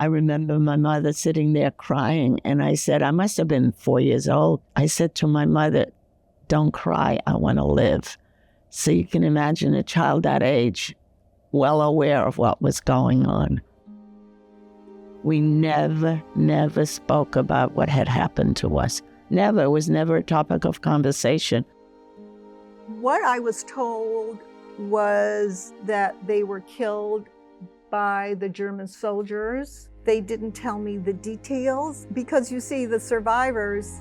I remember my mother sitting there crying, and I said, I must have been 4 years old. I said to my mother, don't cry, I want to live. So you can imagine a child that age, well aware of what was going on. We never spoke about what had happened to us. Never. It was never a topic of conversation. What I was told was that they were killed by the German soldiers. They didn't tell me the details because, you see, the survivors,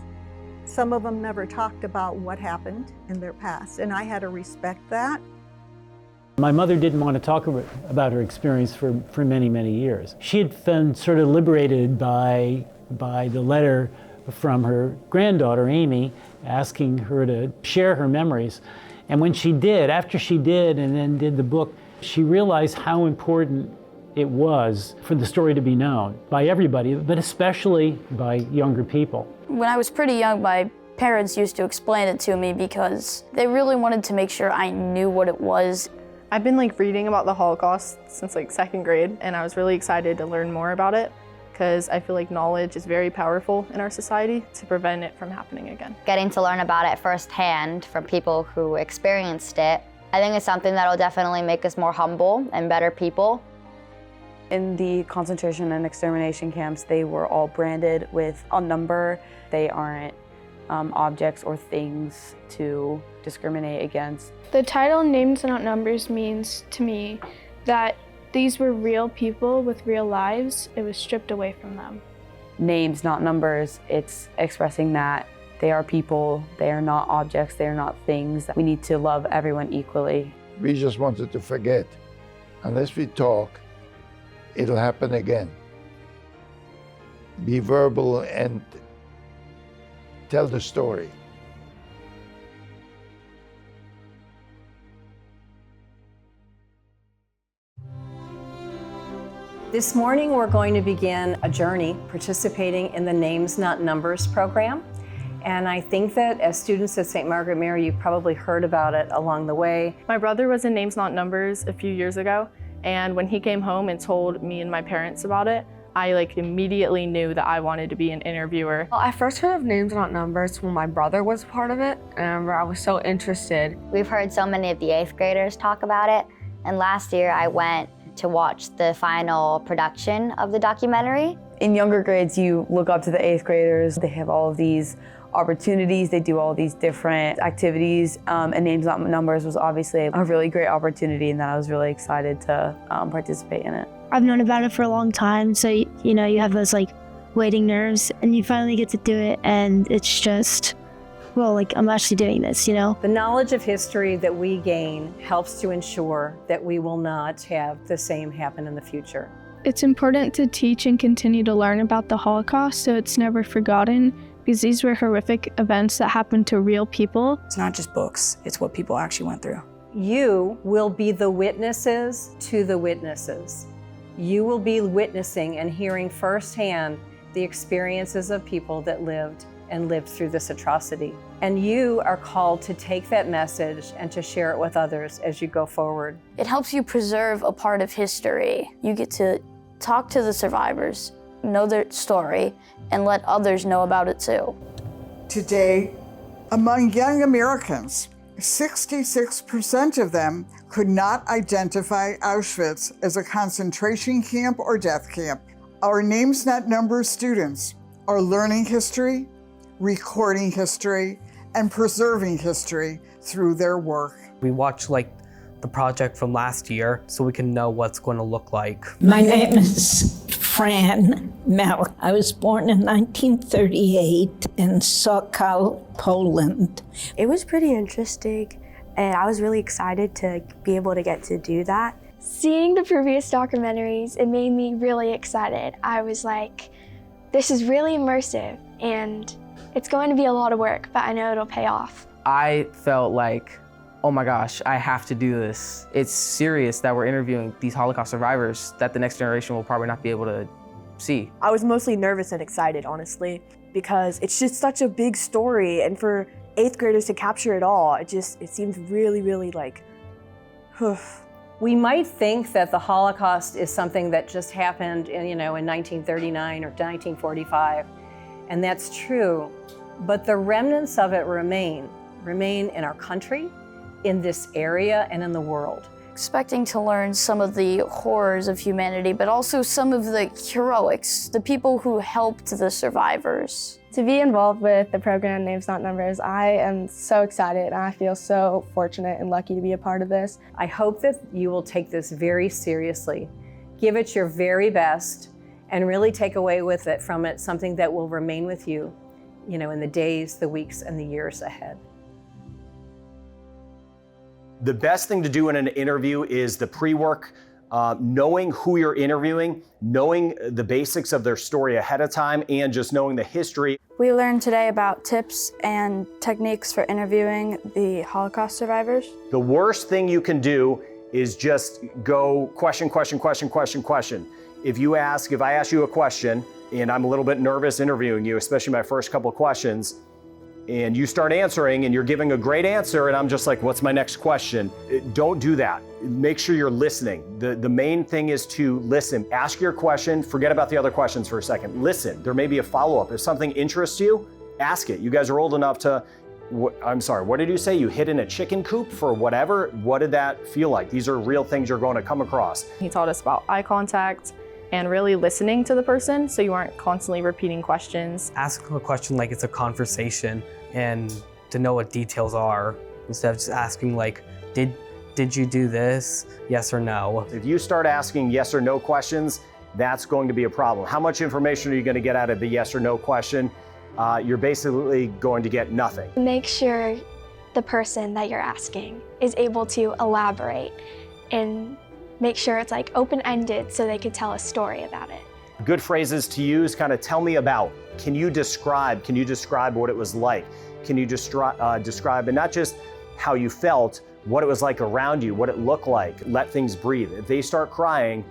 some of them never talked about what happened in their past, and I had to respect that. My mother didn't want to talk about her experience for many, many years. She had been sort of liberated by the letter from her granddaughter, Amy, asking her to share her memories. And when she did, after she did and then did the book, she realized how important it was for the story to be known by everybody, but especially by younger people. When I was pretty young, my parents used to explain it to me because they really wanted to make sure I knew what it was. I've been reading about the Holocaust since second grade, and I was really excited to learn more about it because I feel like knowledge is very powerful in our society to prevent it from happening again. Getting to learn about it firsthand from people who experienced it, I think it's something that'll definitely make us more humble and better people. In the concentration and extermination camps, they were all branded with a number. They aren't objects or things to discriminate against. The title Names Not Numbers means to me that these were real people with real lives. It was stripped away from them. Names, not numbers. It's expressing that they are people, they are not objects, they are not things. We need to love everyone equally. We just wanted to forget. Unless we talk, it'll happen again. Be verbal and tell the story. This morning we're going to begin a journey participating in the Names Not Numbers program. And I think that as students at St. Margaret Mary, you've probably heard about it along the way. My brother was in Names Not Numbers a few years ago, and when he came home and told me and my parents about it, I immediately knew that I wanted to be an interviewer. Well, I first heard of Names Not Numbers when my brother was part of it, and I remember I was so interested. We've heard so many of the 8th graders talk about it, and last year I went to watch the final production of the documentary. In younger grades, you look up to the 8th graders. They have all of these opportunities, they do all these different activities, and Names Not Numbers was obviously a really great opportunity, and that I was really excited to participate in it. I've known about it for a long time, so you know, you have those waiting nerves, and you finally get to do it, and it's just, well, I'm actually doing this, you know? The knowledge of history that we gain helps to ensure that we will not have the same happen in the future. It's important to teach and continue to learn about the Holocaust so it's never forgotten, because these were horrific events that happened to real people. It's not just books, it's what people actually went through. You will be the witnesses to the witnesses. You will be witnessing and hearing firsthand the experiences of people that lived through this atrocity. And you are called to take that message and to share it with others as you go forward. It helps you preserve a part of history. You get to talk to the survivors, know their story, and let others know about it too. Today, among young Americans, 66% of them could not identify Auschwitz as a concentration camp or death camp. Our Names Not Numbers students are learning history, recording history, and preserving history through their work. We watch the project from last year so we can know what's going to look like. My name is Fran Mel. I was born in 1938 in Sokal, Poland. It was pretty interesting, and I was really excited to be able to get to do that. Seeing the previous documentaries, it made me really excited. I was like, this is really immersive, and it's going to be a lot of work, but I know it'll pay off. I felt oh my gosh, I have to do this. It's serious that we're interviewing these Holocaust survivors that the next generation will probably not be able to see. I was mostly nervous and excited, honestly, because it's just such a big story, and for 8th graders to capture it all, it seemed really, really We might think that the Holocaust is something that just happened in 1939 or 1945, and that's true, but the remnants of it remain in our country, in this area, and in the world. Expecting to learn some of the horrors of humanity, but also some of the heroics, the people who helped the survivors. To be involved with the program Names Not Numbers, I am so excited and I feel so fortunate and lucky to be a part of this. I hope that you will take this very seriously, give it your very best, and really take away with it from it something that will remain with you, in the days, the weeks, and the years ahead. The best thing to do in an interview is the pre-work, knowing who you're interviewing, knowing the basics of their story ahead of time, and just knowing the history. We learned today about tips and techniques for interviewing the Holocaust survivors. The worst thing you can do is just go question, question, question, question, question. If I ask you a question and I'm a little bit nervous interviewing you, especially my first couple of questions, and you start answering and you're giving a great answer and I'm just like, what's my next question? Don't do that. Make sure you're listening. The main thing is to listen. Ask your question, forget about the other questions for a second. Listen, there may be a follow-up. If something interests you, ask it. You guys are old enough to, I'm sorry, what did you say? You hid in a chicken coop for whatever? What did that feel like? These are real things you're going to come across. He taught us about eye contact and really listening to the person so you aren't constantly repeating questions. Ask a question like it's a conversation and to know what details are instead of just asking like, did you do this? Yes or no. If you start asking yes or no questions, that's going to be a problem. How much information are you going to get out of the yes or no question? You're basically going to get nothing. Make sure the person that you're asking is able to elaborate and make sure it's like open-ended so they could tell a story about it. Good phrases to use, kind of tell me about. Can you describe what it was like? Can you describe, and not just how you felt, what it was like around you, what it looked like. Let things breathe. If they start crying,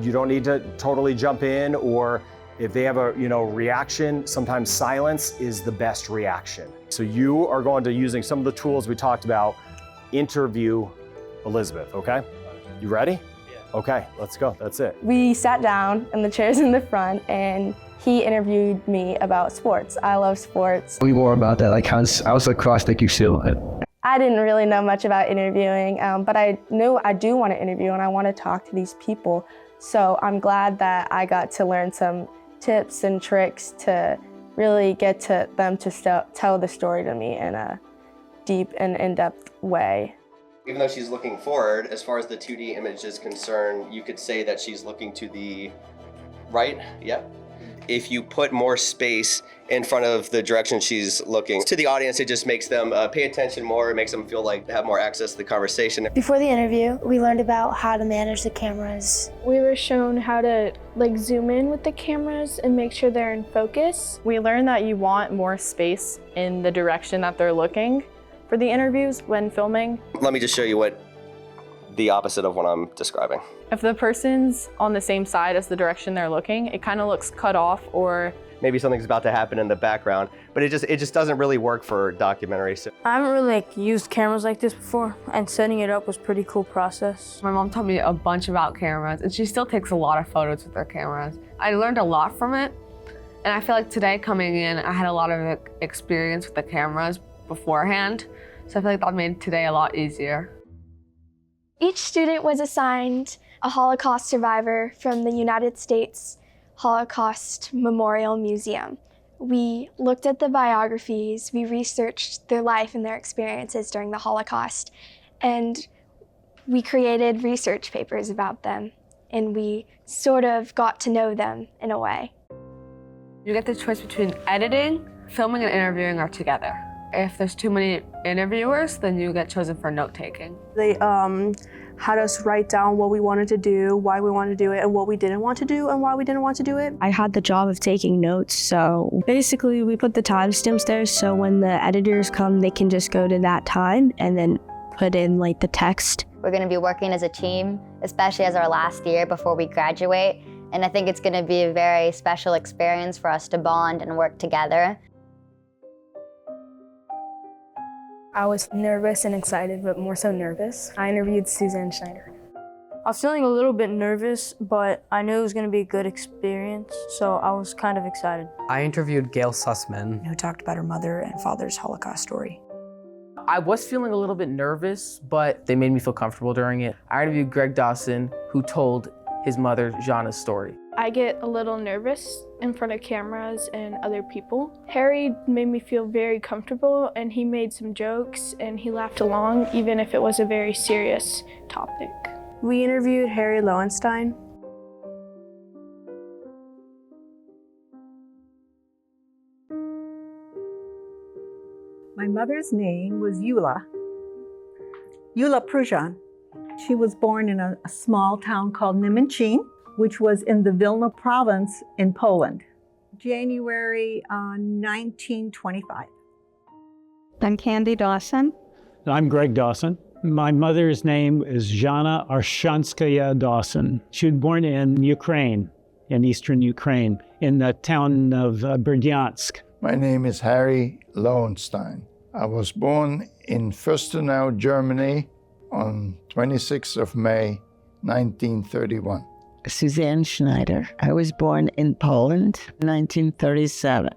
you don't need to totally jump in, or if they have a reaction, sometimes silence is the best reaction. So you are going to, using some of the tools we talked about, interview Elizabeth, okay? You ready? Okay, let's go. That's it. We sat down in the chairs in the front and he interviewed me about sports. I love sports. Tell me more about that. Like, how's lacrosse make you feel? I didn't really know much about interviewing, but I knew I do want to interview and I want to talk to these people. So I'm glad that I got to learn some tips and tricks to really get to them to tell the story to me in a deep and in-depth way. Even though she's looking forward, as far as the 2D image is concerned, you could say that she's looking to the right, yep. If you put more space in front of the direction she's looking to the audience, it just makes them pay attention more. It makes them feel like they have more access to the conversation. Before the interview, we learned about how to manage the cameras. We were shown how to zoom in with the cameras and make sure they're in focus. We learned that you want more space in the direction that they're looking for the interviews when filming. Let me just show you what the opposite of what I'm describing. If the person's on the same side as the direction they're looking, it kind of looks cut off, or maybe something's about to happen in the background, but it just doesn't really work for documentaries. So I haven't really used cameras like this before, and setting it up was a pretty cool process. My mom taught me a bunch about cameras, and she still takes a lot of photos with her cameras. I learned a lot from it, and I feel like today coming in, I had a lot of experience with the cameras beforehand, so I feel like that made today a lot easier. Each student was assigned a Holocaust survivor from the United States Holocaust Memorial Museum. We looked at the biographies, we researched their life and their experiences during the Holocaust, and we created research papers about them, and we sort of got to know them in a way. You get the choice between editing, filming, and interviewing are together. If there's too many interviewers, then you get chosen for note-taking. They had us write down what we wanted to do, why we wanted to do it, and what we didn't want to do, and why we didn't want to do it. I had the job of taking notes, so basically we put the timestamps there so when the editors come, they can just go to that time and then put in the text. We're going to be working as a team, especially as our last year before we graduate, and I think it's going to be a very special experience for us to bond and work together. I was nervous and excited, but more so nervous. I interviewed Suzanne Schneider. I was feeling a little bit nervous, but I knew it was going to be a good experience, so I was kind of excited. I interviewed Gail Sussman, who talked about her mother and father's Holocaust story. I was feeling a little bit nervous, but they made me feel comfortable during it. I interviewed Greg Dawson, who told his mother, Jana's story. I get a little nervous in front of cameras and other people. Harry made me feel very comfortable, and he made some jokes and he laughed along, even if it was a very serious topic. We interviewed Harry Lowenstein. My mother's name was Eula Pruzhan. She was born in a small town called Niemencin, which was in the Vilna province in Poland, January 1925. I'm Candy Dawson. I'm Greg Dawson. My mother's name is Jana Arshanskaya Dawson. She was born in Ukraine, in eastern Ukraine, in the town of Berdyansk. My name is Harry Lowenstein. I was born in Fürstenau, Germany on 26th of May, 1931. Suzanne Schneider. I was born in Poland, 1937.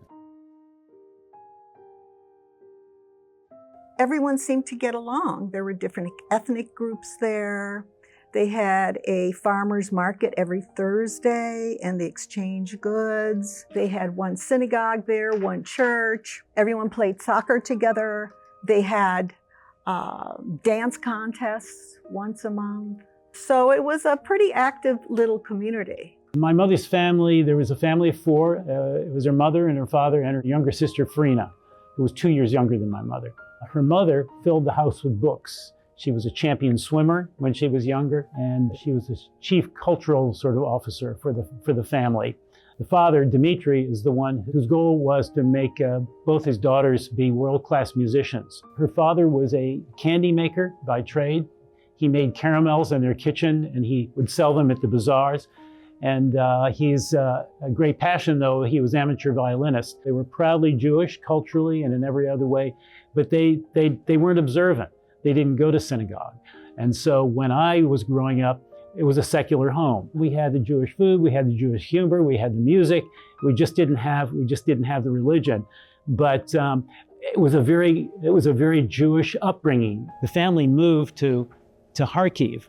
Everyone seemed to get along. There were different ethnic groups there. They had a farmer's market every Thursday, and they exchanged goods. They had one synagogue there, one church. Everyone played soccer together. They had dance contests once a month. So it was a pretty active little community. My mother's family, there was a family of four. It was her mother and her father and her younger sister, Frina, who was 2 years younger than my mother. Her mother filled the house with books. She was a champion swimmer when she was younger, and she was the chief cultural sort of officer for the family. The father, Dmitri, is the one whose goal was to make both his daughters be world-class musicians. Her father was a candy maker by trade. He made caramels in their kitchen, and he would sell them at the bazaars. And he's a great passion, though, he was amateur violinist. They were proudly Jewish, culturally and in every other way, but they weren't observant. They didn't go to synagogue. And so when I was growing up, it was a secular home. We had the Jewish food, we had the Jewish humor, we had the music. We just didn't have the religion. But it was a very Jewish upbringing. The family moved to Kharkiv,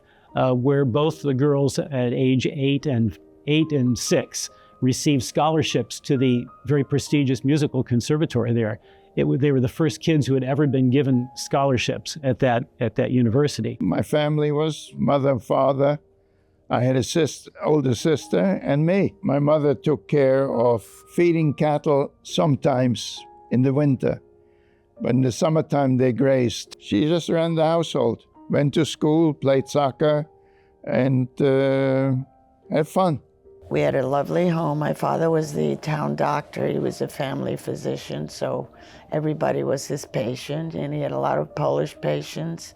where both the girls at age 8 and 6 received scholarships to the very prestigious musical conservatory there. They were the first kids who had ever been given scholarships at that university. My family was mother and father. I had a older sister and me. My mother took care of feeding cattle sometimes in the winter, but in the summertime they grazed. She just ran the household, went to school, played soccer, and had fun. We had a lovely home. My father was the town doctor. He was a family physician, so everybody was his patient, and he had a lot of Polish patients,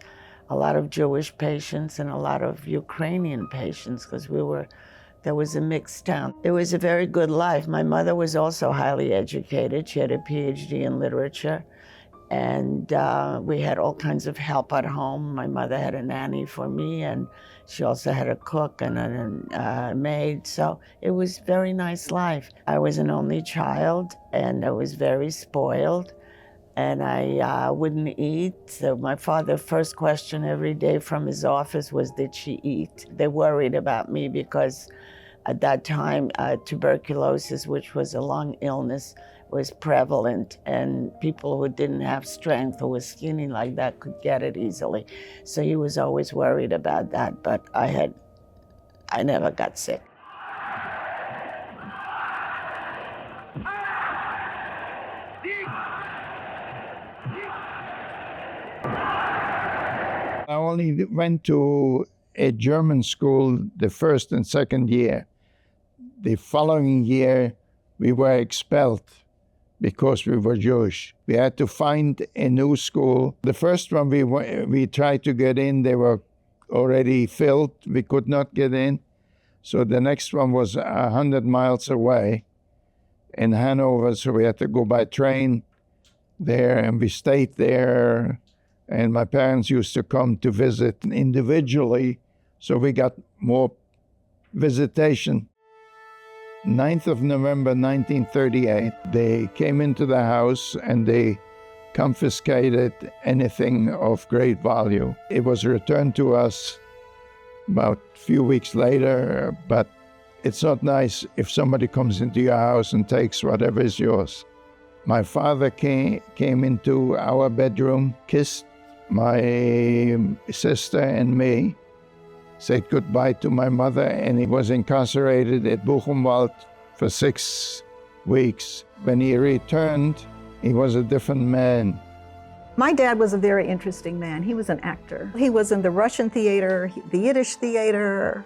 a lot of Jewish patients, and a lot of Ukrainian patients, because there was a mixed town. It was a very good life. My mother was also highly educated. She had a PhD in literature, and we had all kinds of help at home. My mother had a nanny for me, and she also had a cook and a maid, so it was a very nice life. I was an only child, and I was very spoiled, and I wouldn't eat. So my father's first question every day from his office was, did she eat? They worried about me because at that time, tuberculosis, which was a lung illness, was prevalent, and people who didn't have strength, who were skinny like that, could get it easily. So he was always worried about that, but I never got sick. I only went to a German school the first and second year. The following year, we were expelled because we were Jewish. We had to find a new school. The first one we tried to get in, they were already filled. We could not get in. So the next one was 100 miles away in Hanover, so we had to go by train there, and we stayed there And my parents used to come to visit individually, so we got more visitation. 9th of November 1938, they came into the house and they confiscated anything of great value. It was returned to us about a few weeks later, but it's not nice if somebody comes into your house and takes whatever is yours. My father came into our bedroom, kissed my sister and me, said goodbye to my mother, and he was incarcerated at Buchenwald for 6 weeks. When he returned, he was a different man. My dad was a very interesting man. He was an actor. He was in the Russian theater, the Yiddish theater.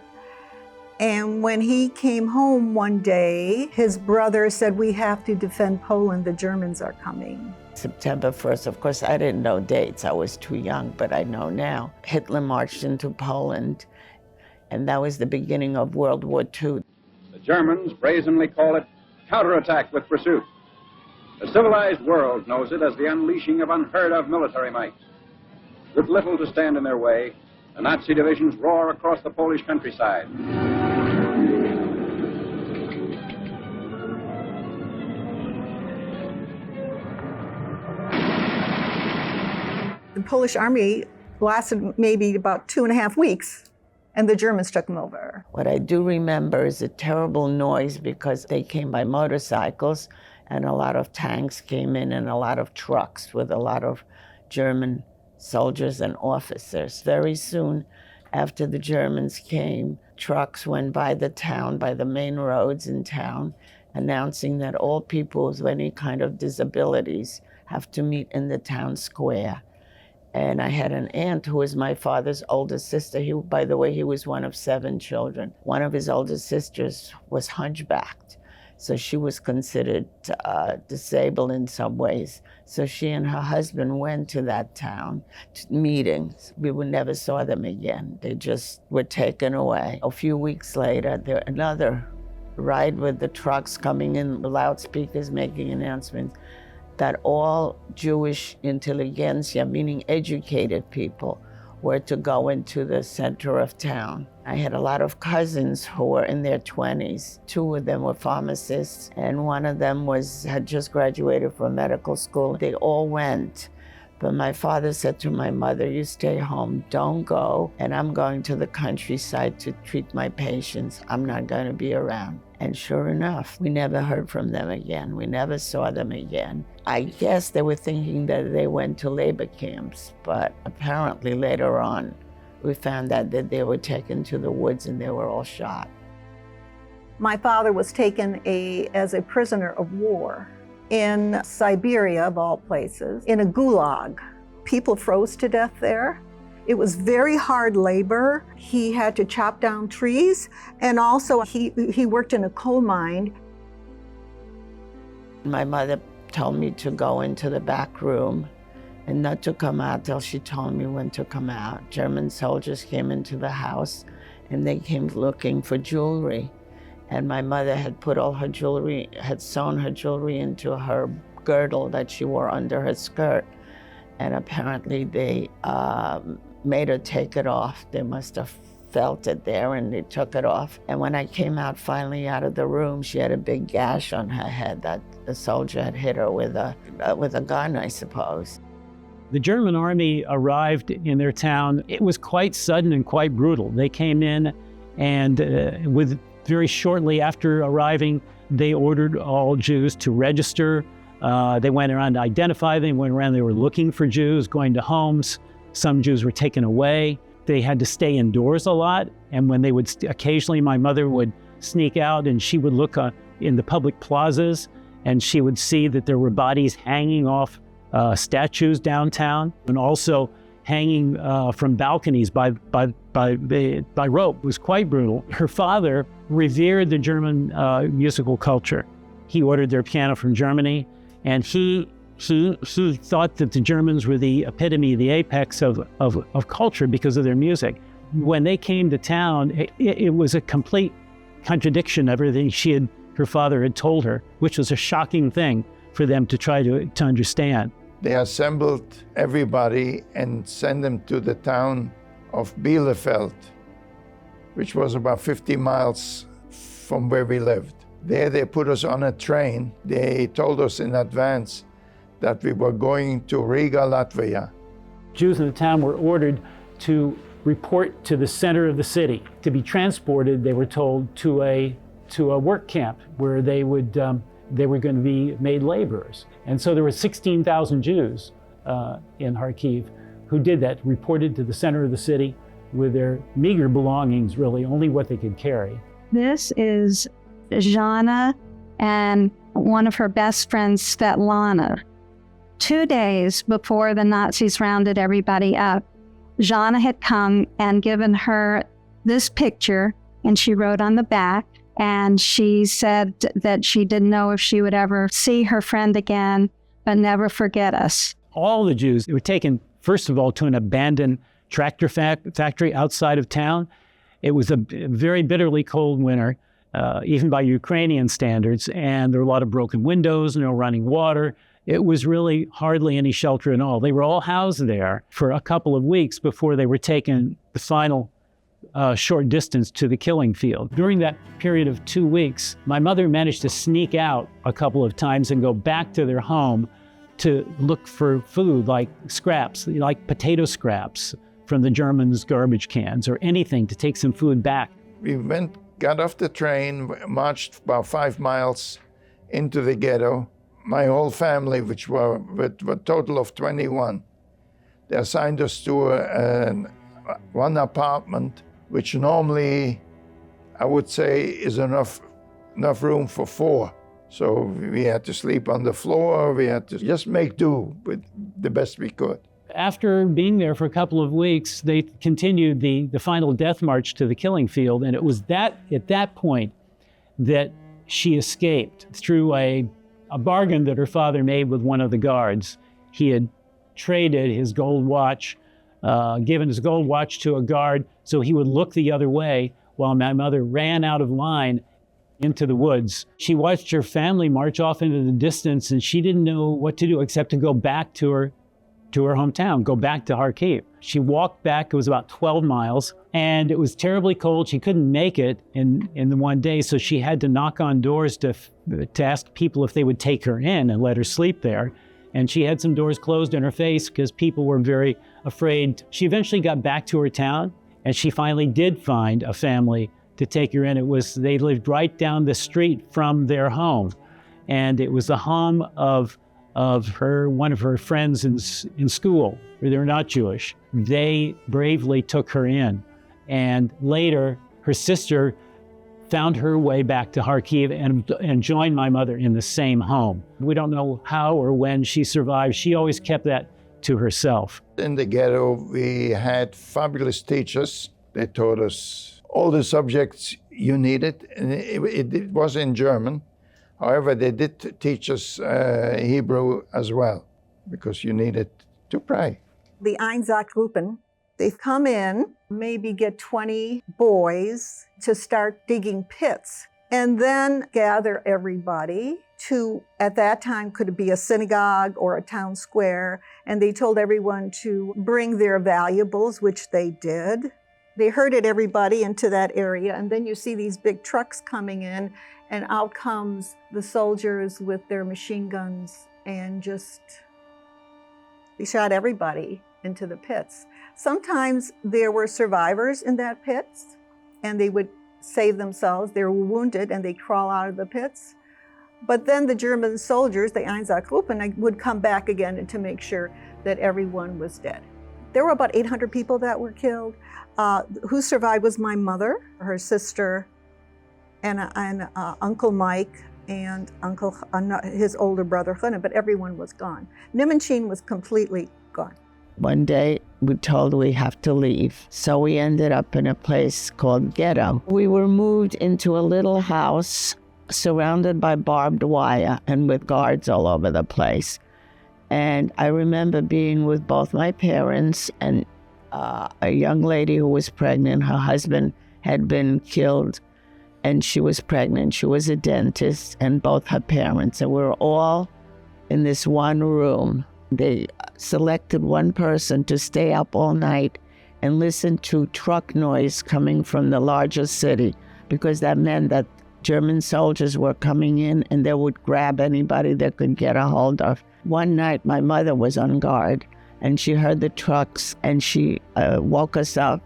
And when he came home one day, his brother said, "We have to defend Poland, the Germans are coming." September 1st, of course, I didn't know dates. I was too young, but I know now. Hitler marched into Poland, and that was the beginning of World War II. The Germans brazenly call it counterattack with pursuit. The civilized world knows it as the unleashing of unheard-of military might. With little to stand in their way, the Nazi divisions roar across the Polish countryside. The Polish army lasted maybe about 2.5 weeks, and the Germans took them over. What I do remember is a terrible noise because they came by motorcycles, and a lot of tanks came in and a lot of trucks with a lot of German soldiers and officers. Very soon after the Germans came, trucks went by the town, by the main roads in town, announcing that all people with any kind of disabilities have to meet in the town square. And I had an aunt who was my father's older sister. By the way, he was one of 7 children. One of his older sisters was hunchbacked, so she was considered disabled in some ways. So she and her husband went to that town to meetings. We never saw them again. They just were taken away. A few weeks later, another ride with the trucks coming in, the loudspeakers making announcements that all Jewish intelligentsia, meaning educated people, were to go into the center of town. I had a lot of cousins who were in their 20s. 2 of them were pharmacists, and one of them had just graduated from medical school. They all went. But my father said to my mother, "You stay home, don't go, and I'm going to the countryside to treat my patients. I'm not going to be around." And sure enough, we never heard from them again. We never saw them again. I guess they were thinking that they went to labor camps, but apparently later on, we found out that they were taken to the woods and they were all shot. My father was taken as a prisoner of war in Siberia, of all places, in a gulag. People froze to death there. It was very hard labor. He had to chop down trees, and also he worked in a coal mine. My mother told me to go into the back room and not to come out till she told me when to come out. German soldiers came into the house and they came looking for jewelry. And my mother had put all her jewelry, had sewn her jewelry into her girdle that she wore under her skirt. And apparently they made her take it off. They must have felt it there and they took it off. And when I came out finally out of the room, she had a big gash on her head that the soldier had hit her with a gun, I suppose. The German army arrived in their town. It was quite sudden and quite brutal. They came in and very shortly after arriving, they ordered all Jews to register. They went around to identify them, they were looking for Jews, going to homes. Some Jews were taken away. They had to stay indoors a lot. And when they would, occasionally my mother would sneak out and she would look in the public plazas and she would see that there were bodies hanging off statues downtown and also hanging from balconies by rope. It was quite brutal. Her father revered the German musical culture. He ordered their piano from Germany, and he thought that the Germans were the epitome, the apex of culture because of their music. When they came to town, it was a complete contradiction of everything her father had told her, which was a shocking thing for them to try to understand. They assembled everybody and sent them to the town of Bielefeld, which was about 50 miles from where we lived. There they put us on a train. They told us in advance that we were going to Riga, Latvia. Jews in the town were ordered to report to the center of the city. To be transported, they were told, to a work camp where they were going to be made laborers. And so there were 16,000 Jews in Kharkiv who did that, reported to the center of the city with their meager belongings, really, only what they could carry. This is Jana and one of her best friends, Svetlana. 2 days before the Nazis rounded everybody up, Jana had come and given her this picture, and she wrote on the back, and she said that she didn't know if she would ever see her friend again, but never forget us. All the Jews were taken, first of all, to an abandoned tractor factory outside of town. It was a very bitterly cold winter, even by Ukrainian standards, and there were a lot of broken windows, no running water. It was really hardly any shelter at all. They were all housed there for a couple of weeks before they were taken the final short distance to the killing field. During that period of 2 weeks, my mother managed to sneak out a couple of times and go back to their home to look for food, like scraps, like potato scraps from the Germans' garbage cans or anything to take some food back. We got off the train, marched about 5 miles into the ghetto. My whole family, which were a total of 21, they assigned us to one apartment, which normally I would say is enough room for 4. So we had to sleep on the floor. We had to just make do with the best we could. After being there for a couple of weeks, they continued the final death march to the killing field, and it was at that point that she escaped through a bargain that her father made with one of the guards. He had traded his gold watch, given his gold watch to a guard so he would look the other way while my mother ran out of line into the woods. She watched her family march off into the distance, and she didn't know what to do except to go back to her hometown, go back to Kharkiv. She walked back, it was about 12 miles, and it was terribly cold. She couldn't make it in the one day, so she had to knock on doors to ask people if they would take her in and let her sleep there. And she had some doors closed in her face because people were very afraid. She eventually got back to her town, and she finally did find a family to take her in. They lived right down the street from their home, and it was the home of one of her friends in school. They're not Jewish. They bravely took her in, and later her sister found her way back to Kharkiv and joined my mother in the same home. We don't know how or when she survived. She always kept that to herself. In the ghetto, we had fabulous teachers. They taught us all the subjects you needed, and it was in German. However, they did teach us Hebrew as well, because you needed to pray. The Einsatzgruppen, they've come in, maybe get 20 boys to start digging pits, and then gather everybody to, at that time, could it be a synagogue or a town square, and they told everyone to bring their valuables, which they did. They herded everybody into that area, and then you see these big trucks coming in, and out comes the soldiers with their machine guns, and they shot everybody into the pits. Sometimes there were survivors in that pits, and they would save themselves. They were wounded, and they'd crawl out of the pits. But then the German soldiers, the Einsatzgruppen, would come back again to make sure that everyone was dead. There were about 800 people that were killed. Who survived was my mother, her sister, and Uncle Mike, and his older brother, Chana, but everyone was gone. Nemenchine was completely gone. One day, we told we have to leave, so we ended up in a place called Ghetto. We were moved into a little house surrounded by barbed wire and with guards all over the place. And I remember being with both my parents and a young lady who was pregnant. Her husband had been killed, and she was pregnant. She was a dentist, and both her parents. And we were all in this one room. They selected one person to stay up all night and listen to truck noise coming from the largest city, because that meant that German soldiers were coming in and they would grab anybody they could get a hold of. One night, my mother was on guard and she heard the trucks and she woke us up,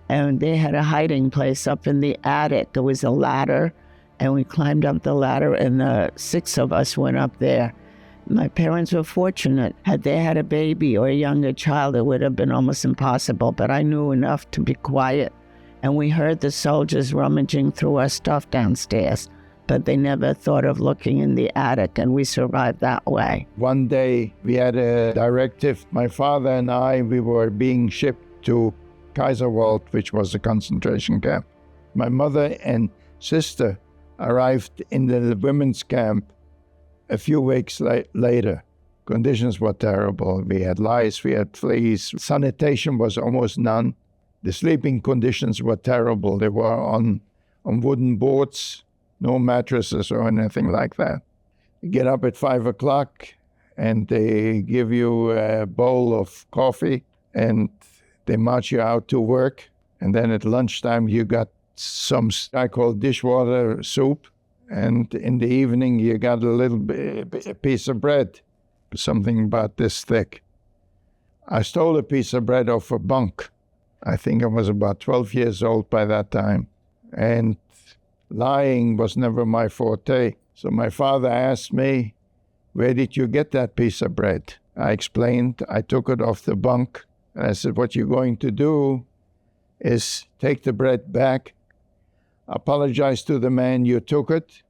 and they had a hiding place up in the attic. There was a ladder and we climbed up the ladder, and the 6 of us went up there. My parents were fortunate. Had they had a baby or a younger child, it would have been almost impossible, but I knew enough to be quiet. And we heard the soldiers rummaging through our stuff downstairs, but they never thought of looking in the attic, and we survived that way. One day we had a directive. My father and I, we were being shipped to Kaiserwald, which was a concentration camp. My mother and sister arrived in the women's camp a few weeks later. Conditions were terrible. We had lice, we had fleas. Sanitation was almost none. The sleeping conditions were terrible. They were on wooden boards, no mattresses or anything like that. You get up at 5 o'clock and they give you a bowl of coffee and they march you out to work. And then at lunchtime you got some, I call dishwater soup. And in the evening, you got a piece of bread, something about this thick. I stole a piece of bread off a bunk. I think I was about 12 years old by that time. And lying was never my forte. So my father asked me, "Where did you get that piece of bread?" I explained. I took it off the bunk. And I said, "What you're going to do is take the bread back, apologize to the man you took it.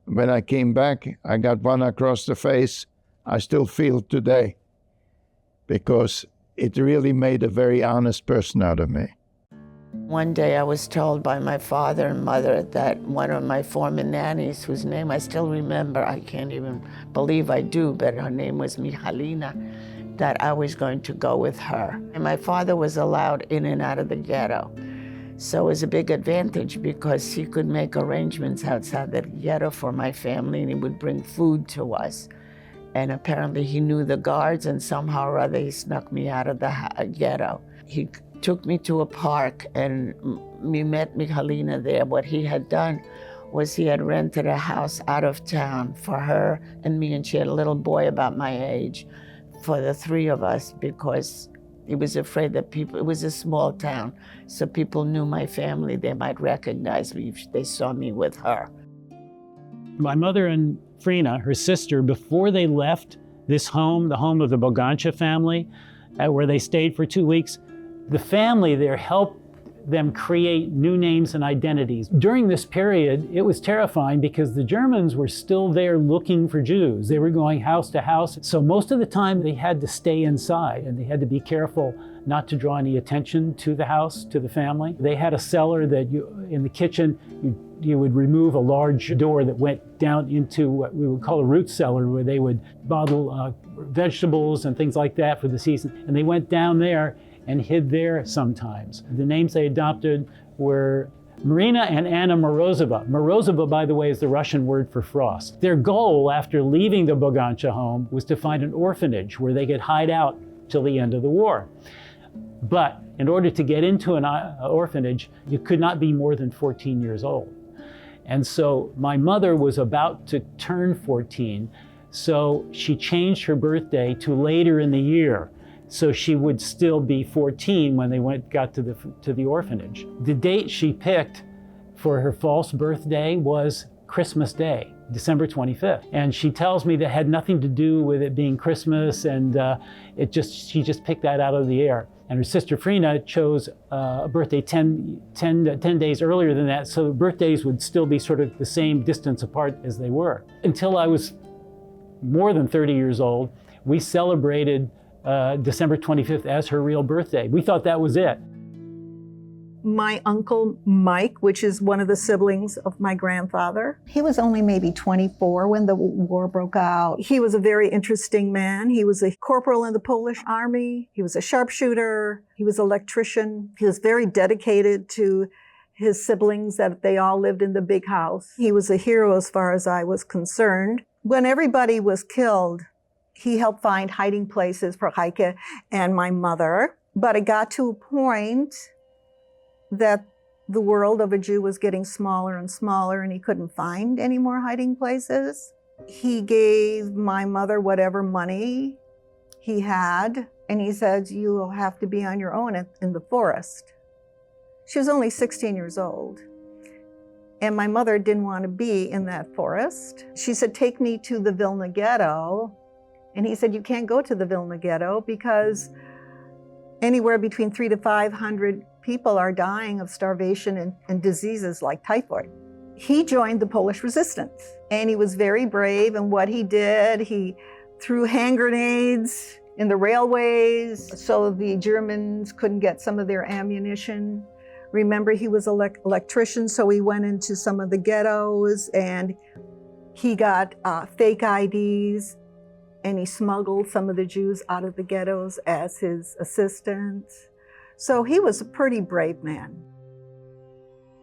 When I came back, I got one across the face. I still feel today, because it really made a very honest person out of me." One day I was told by my father and mother that one of my former nannies, whose name I still remember, I can't even believe I do, but her name was Michalina, that I was going to go with her. And my father was allowed in and out of the ghetto. So it was a big advantage because he could make arrangements outside the ghetto for my family, and he would bring food to us. And apparently he knew the guards, and somehow or other he snuck me out of the ghetto. He took me to a park and we met Michalina there. What he had done was he had rented a house out of town for her and me, and she had a little boy about my age for the 3 of us, because he was afraid that it was a small town, so people knew my family. They might recognize me if they saw me with her. My mother and Frina, her sister, before they left this home, the home of the Bogancha family, where they stayed for 2 weeks, the family there helped them create new names and identities. During this period, it was terrifying because the Germans were still there looking for Jews. They were going house to house. So most of the time they had to stay inside, and they had to be careful not to draw any attention to the house, to the family. They had a cellar that in the kitchen, you would remove a large door that went down into what we would call a root cellar, where they would bottle vegetables and things like that for the season. And they went down there and hid there sometimes. The names they adopted were Marina and Anna Morozova. Morozova, by the way, is the Russian word for frost. Their goal after leaving the Bogancha home was to find an orphanage where they could hide out till the end of the war. But in order to get into an orphanage, you could not be more than 14 years old. And so my mother was about to turn 14, so she changed her birthday to later in the year, so she would still be 14 when they got to the orphanage. The date she picked for her false birthday was Christmas Day, December 25th. And she tells me that had nothing to do with it being Christmas, and she just picked that out of the air. And her sister Frina chose a birthday 10 days earlier than that, so birthdays would still be sort of the same distance apart as they were. Until I was more than 30 years old, we celebrated December 25th as her real birthday. We thought that was it. My uncle Mike, which is one of the siblings of my grandfather. He was only maybe 24 when the war broke out. He was a very interesting man. He was a corporal in the Polish army. He was a sharpshooter. He was an electrician. He was very dedicated to his siblings, that they all lived in the big house. He was a hero as far as I was concerned. When everybody was killed He helped find hiding places for Heike and my mother. But it got to a point that the world of a Jew was getting smaller and smaller, and he couldn't find any more hiding places. He gave my mother whatever money he had, and he said, "You'll have to be on your own in the forest." She was only 16 years old. And my mother didn't want to be in that forest. She said, "Take me to the Vilna ghetto." And he said, "You can't go to the Vilna ghetto because anywhere between 300 to 500 people are dying of starvation and diseases like typhoid." He joined the Polish resistance, and he was very brave in what he did. He threw hand grenades in the railways so the Germans couldn't get some of their ammunition. Remember, he was an electrician, so he went into some of the ghettos and he got fake IDs, and he smuggled some of the Jews out of the ghettos as his assistant. So he was a pretty brave man.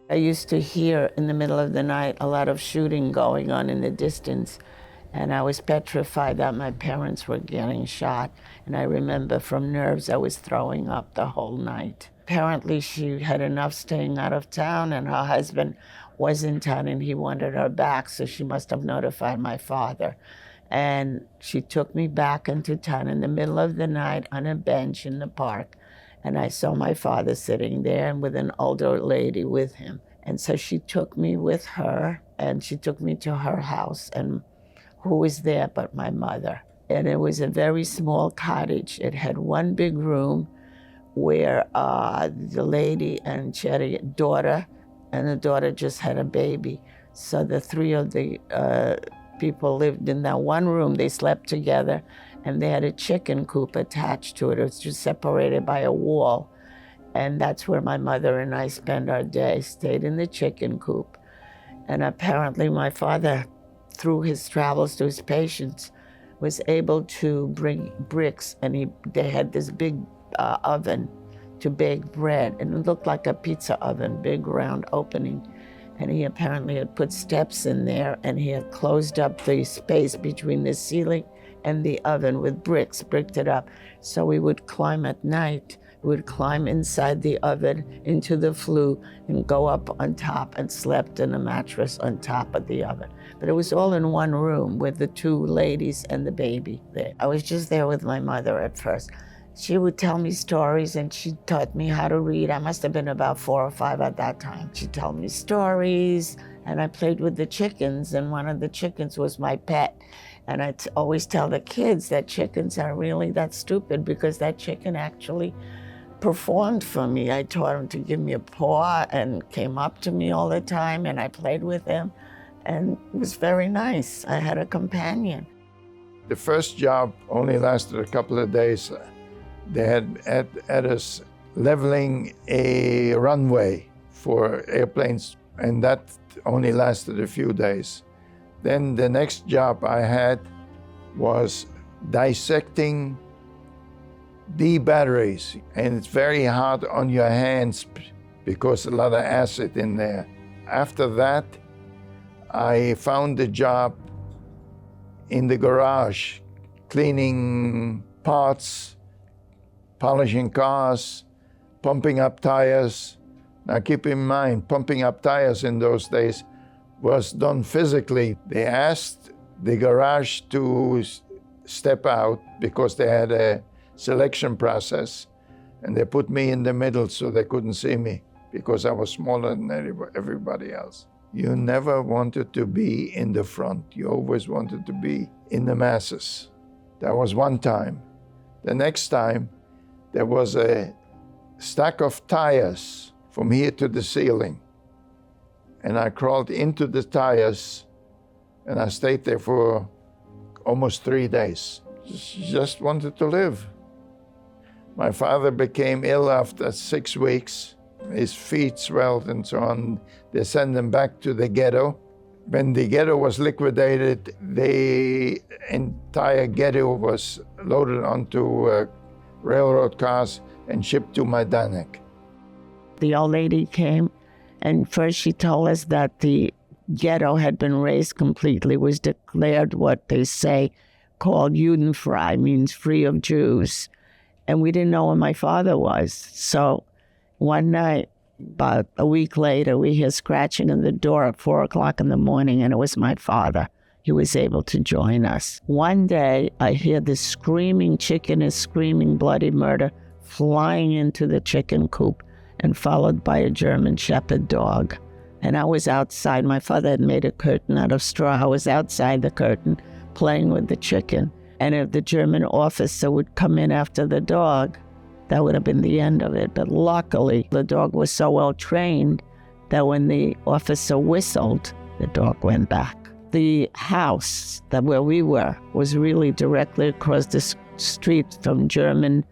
I used to hear in the middle of the night a lot of shooting going on in the distance, and I was petrified that my parents were getting shot. And I remember from nerves I was throwing up the whole night. Apparently she had enough staying out of town, and her husband was in town and he wanted her back, so she must have notified my father. And she took me back into town in the middle of the night on a bench in the park, and I saw my father sitting there and with an older lady with him. And so she took me with her, and she took me to her house, and who was there but my mother? And it was a very small cottage. It had one big room where the lady, and she had a daughter, and the daughter just had a baby. So the three of the people lived in that one room. They slept together, and they had a chicken coop attached to it. It was just separated by a wall. And that's where my mother and I spent our day, stayed in the chicken coop. And apparently my father, through his travels to his patients, was able to bring bricks, and they had this big oven to bake bread, and it looked like a pizza oven, big round opening. And he apparently had put steps in there, and he had closed up the space between the ceiling and the oven with bricks, bricked it up. So we would climb at night, we would climb inside the oven into the flue and go up on top, and slept in a mattress on top of the oven. But it was all in one room with the two ladies and the baby there. I was just there with my mother at first. She would tell me stories, and she taught me how to read. I must have been about 4 or 5 at that time. She told me stories, and I played with the chickens, and one of the chickens was my pet. And I always tell the kids that chickens are really that stupid, because that chicken actually performed for me. I taught him to give me a paw and came up to me all the time, and I played with him, and it was very nice. I had a companion. The first job only lasted a couple of days. They had us leveling a runway for airplanes, and that only lasted a few days. Then the next job I had was dissecting D batteries, and it's very hard on your hands because a lot of acid in there. After that, I found a job in the garage, cleaning parts, polishing cars, pumping up tires. Now keep in mind, pumping up tires in those days was done physically. They asked the garage to step out because they had a selection process, and they put me in the middle so they couldn't see me because I was smaller than everybody else. You never wanted to be in the front. You always wanted to be in the masses. That was one time. The next time, there was a stack of tires from here to the ceiling. And I crawled into the tires, and I stayed there for almost 3 days. Just wanted to live. My father became ill after 6 weeks. His feet swelled and so on. They sent him back to the ghetto. When the ghetto was liquidated, the entire ghetto was loaded onto railroad cars and shipped to Majdanek. The old lady came, and first she told us that the ghetto had been razed completely, was declared what they say called Judenfrei, means free of Jews. And we didn't know where my father was. So one night, about a week later, we hear scratching in the door at 4 o'clock in the morning, and it was my father. He was able to join us. One day, I hear this screaming chicken is screaming bloody murder, flying into the chicken coop and followed by a German Shepherd dog. And I was outside. My father had made a curtain out of straw. I was outside the curtain playing with the chicken. And if the German officer would come in after the dog, that would have been the end of it. But luckily, the dog was so well trained that when the officer whistled, the dog went back. The house where we were was really directly across the street from German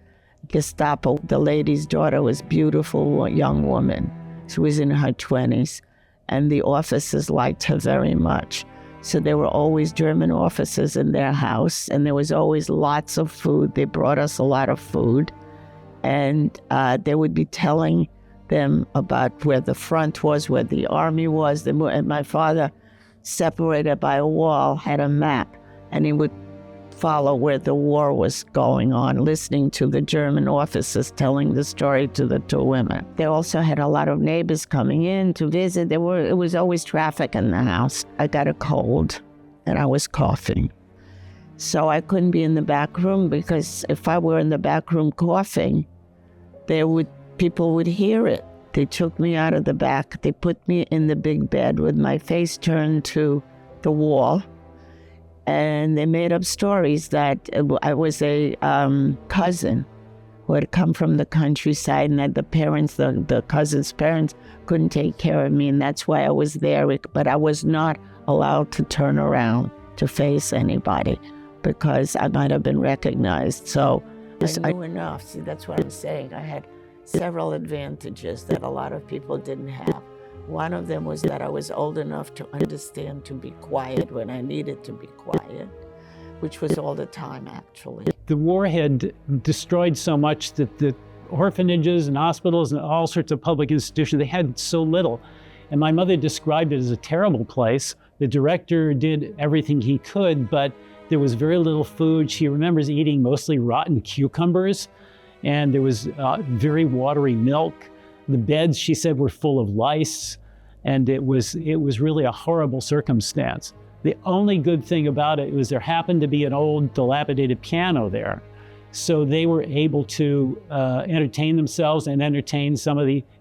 Gestapo. The lady's daughter was a beautiful young woman. She was in her 20s, and the officers liked her very much. So there were always German officers in their house, and there was always lots of food. They brought us a lot of food, and they would be telling them about where the front was, where the army was. And my father, separated by a wall, had a map, and he would follow where the war was going on, listening to the German officers telling the story to the two women. They also had a lot of neighbors coming in to visit. It was always traffic in the house. I got a cold, and I was coughing. So I couldn't be in the back room, because if I were in the back room coughing, people would hear it. They took me out of the back. They put me in the big bed with my face turned to the wall. And they made up stories that I was a cousin who had come from the countryside, and that the cousin's parents couldn't take care of me, and that's why I was there. But I was not allowed to turn around to face anybody, because I might have been recognized. So I knew enough. See, that's what I'm saying. I had several advantages that a lot of people didn't have. One of them was that I was old enough to understand to be quiet when I needed to be quiet, which was all the time, actually. The war had destroyed so much that the orphanages and hospitals and all sorts of public institutions, they had so little. And my mother described it as a terrible place. The director did everything he could, but there was very little food. She remembers eating mostly rotten cucumbers, and there was very watery milk. The beds, she said, were full of lice, and it was really a horrible circumstance. The only good thing about it was there happened to be an old dilapidated piano there. So they were able to entertain themselves and entertain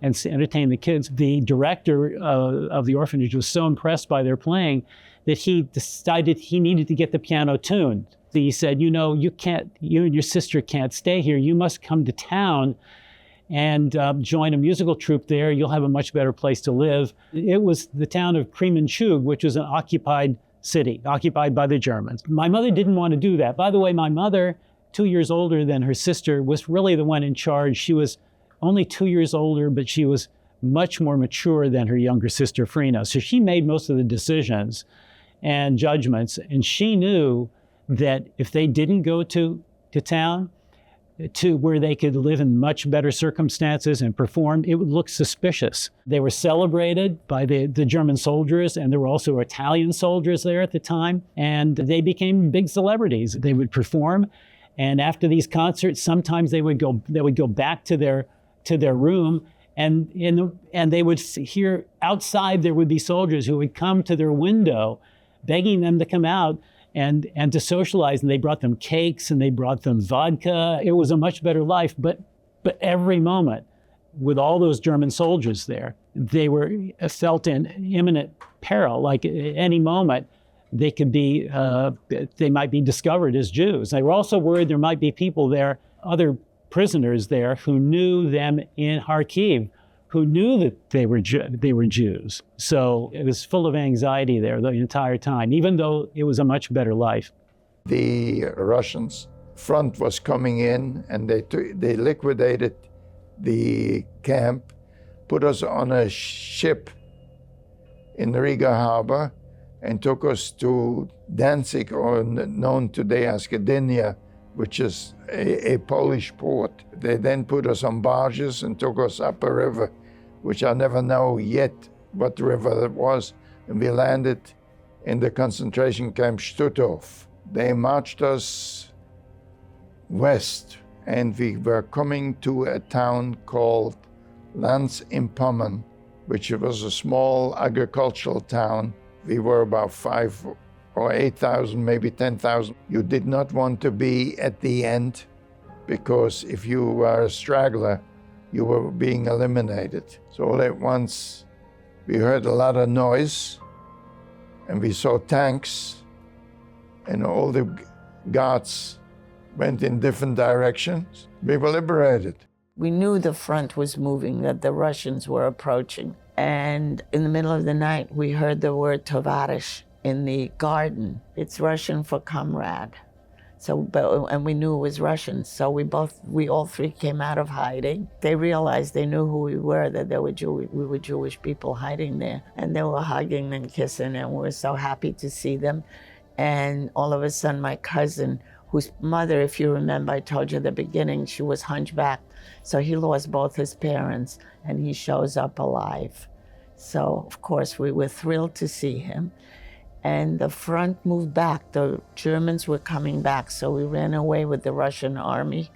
entertain the kids. The director of the orphanage was so impressed by their playing that he decided he needed to get the piano tuned. He said, you and your sister can't stay here. You must come to town and join a musical troupe there. You'll have a much better place to live. It was the town of Kremenchug, which was an occupied city, occupied by the Germans. My mother didn't want to do that. By the way, my mother, 2 years older than her sister, was really the one in charge. She was only 2 years older, but she was much more mature than her younger sister, Frina. So she made most of the decisions and judgments, and she knew that if they didn't go to town, to where they could live in much better circumstances and perform, it would look suspicious. They were celebrated by the German soldiers, and there were also Italian soldiers there at the time, and they became big celebrities. They would perform, and after these concerts, sometimes they would go back to their room, and they would hear outside there would be soldiers who would come to their window, begging them to come out and to socialize, and they brought them cakes and they brought them vodka. It was a much better life, but every moment with all those German soldiers there, they felt in imminent peril. Like at any moment, they might be discovered as Jews. They were also worried there might be people there, other prisoners there, who knew them in Kharkiv, who knew that they were Jews. So it was full of anxiety there the entire time, even though it was a much better life. The Russians' front was coming in, and they liquidated the camp, put us on a ship in Riga harbor, and took us to Danzig, or known today as Gdynia, which is a Polish port. They then put us on barges and took us up a river, which I never know yet what river that was, and we landed in the concentration camp Stutthof. They marched us west, and we were coming to a town called Lands in Pommern, which was a small agricultural town. We were about 5,000 or 8,000, maybe 10,000. You did not want to be at the end, because if you were a straggler, you were being eliminated. So all at once, we heard a lot of noise, and we saw tanks, and all the guards went in different directions. We were liberated. We knew the front was moving, that the Russians were approaching. And in the middle of the night, we heard the word tovarish in the garden. It's Russian for comrade. And we knew it was Russian, so we all three came out of hiding. They realized, they knew who we were, that we were Jewish people hiding there. And they were hugging and kissing, and we were so happy to see them. And all of a sudden, my cousin, whose mother, if you remember, I told you at the beginning, she was hunchbacked. So he lost both his parents, and he shows up alive. So, of course, we were thrilled to see him. And the front moved back. The Germans were coming back, so we ran away with the Russian army.